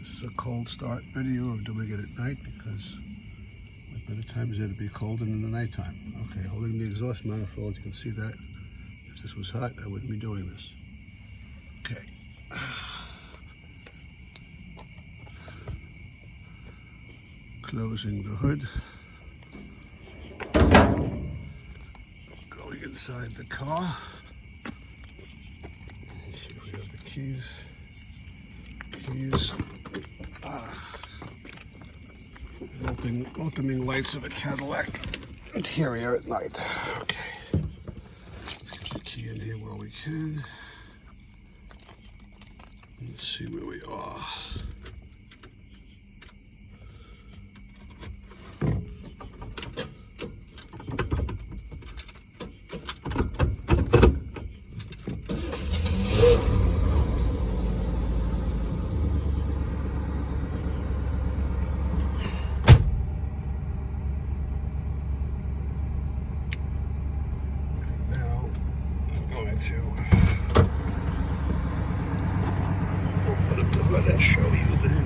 This is a cold start video of doing it at night because what better time is there to be cold than in the nighttime? Okay, holding the exhaust manifold, you can see that. If this was hot, I wouldn't be doing this. Okay. Closing the hood. Going inside the car. Let's see if we have the keys. Welcoming lights of a Cadillac interior at night. Okay. Let's get the key in here where we can. Let's see where we are. To open up the hood and show you the